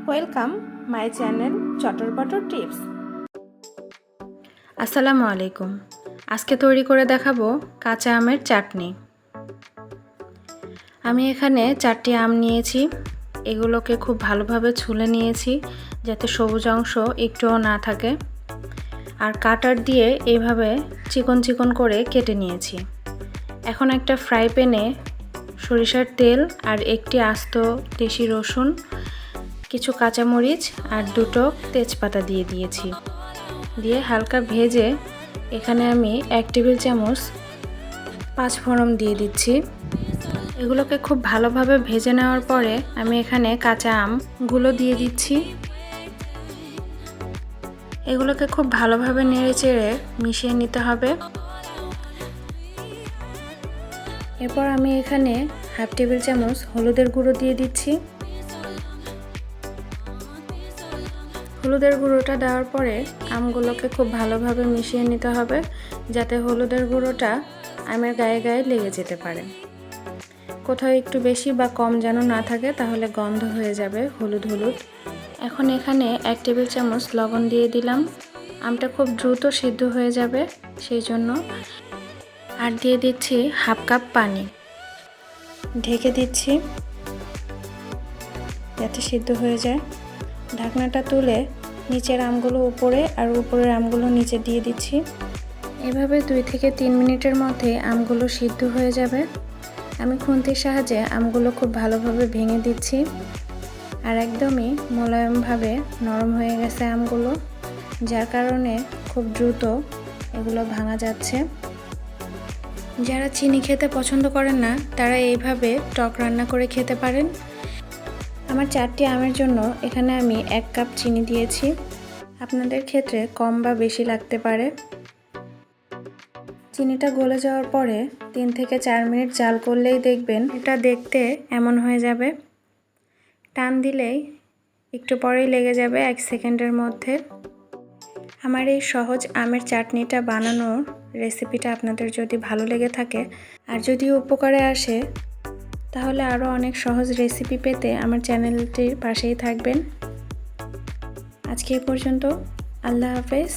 Welcome my channel চটরপটর tips. আসসালামু আলাইকুম। আজকে তৈরি করে দেখাবো কাঁচা আমের চাটনি। আমি এখানে 4টি আম নিয়েছি। এগুলোকে খুব ভালোভাবে ছুলে নিয়েছি যাতে সবুজ অংশ একটুও না থাকে, আর কাটার দিয়ে এইভাবে চিকন চিকন করে কেটে নিয়েছি। এখন একটা ফ্রাই প্যানে সরিষার তেল আর একটি আস্ত দেশি রসুন, কিছু কাঁচামরিচ আর 2টো তেজপাতা দিয়ে দিয়েছি। দিয়ে হালকা ভেজে এখানে আমি 1 টেবিল চামচ 5 ফোড়ন দিয়ে দিচ্ছি। এগুলোকে খুব ভালোভাবে ভেজে নেওয়ার পরে আমি এখানে কাঁচা আমগুলো দিয়ে দিচ্ছি। এগুলোকে খুব ভালোভাবে নেড়েচেড়ে মিশিয়ে নিতে হবে। এরপর আমি এখানে 1/2 টেবিল চামচ হলুদের গুঁড়ো দিয়ে দিচ্ছি। হলুদের গুঁড়োটা দেওয়ার পরে আমগুলোকে খুব ভালোভাবে মিশিয়ে নিতে হবে যাতে হলুদের গুঁড়োটা আমের গায়ে গায়ে লেগে যেতে পারে। কোথাও একটু বেশি বা কম যেন না থাকে, তাহলে গন্ধ হয়ে যাবে হলুদ হলুদ। এখন এখানে 1 টেবিল চামচ লবণ দিয়ে দিলাম। আমটা খুব দ্রুত সিদ্ধ হয়ে যাবে সেই জন্য। আর দিয়ে দিচ্ছি 1/2 কাপ পানি। ঢেকে দিচ্ছি যাতে সিদ্ধ হয়ে যায়। ঢাকনাটা তুলে নিচের আমগুলো উপরে আর উপরের আমগুলো নিচে দিয়ে দিচ্ছি। এভাবে 2 থেকে 3 মিনিটের মধ্যে আমগুলো সিদ্ধ হয়ে যাবে। আমি খুন্তির সাহায্যে আমগুলো খুব ভালোভাবে ভেঙে দিচ্ছি, আর একদমই মোলায়েমভাবে নরম হয়ে গেছে আমগুলো, যার কারণে খুব দ্রুত এগুলো ভাঙা যাচ্ছে। যারা চিনি খেতে পছন্দ করেন না তারা এইভাবে টক রান্না করে খেতে পারেন। আমার 4টি আমের জন্য এখানে আমি 1 কাপ চিনি দিয়েছি। আপনাদের ক্ষেত্রে কম বা বেশি লাগতে পারে। চিনিটা গলে যাওয়ার পরে 3 থেকে 4 মিনিট জাল করলেই দেখবেন এটা দেখতে এমন হয়ে যাবে। টান দিলেই একটু পরেই লেগে যাবে 1 সেকেন্ডের মধ্যে। আমার এই সহজ আমের চাটনিটা বানানোর রেসিপিটা আপনাদের যদি ভালো লেগে থাকে আর যদি উপকারে আসে, তাহলে আরও অনেক সহজ রেসিপি পেতে আমার চ্যানেলটির পাশেই থাকবেন। আজকে এ পর্যন্ত। আল্লাহ হাফেজ।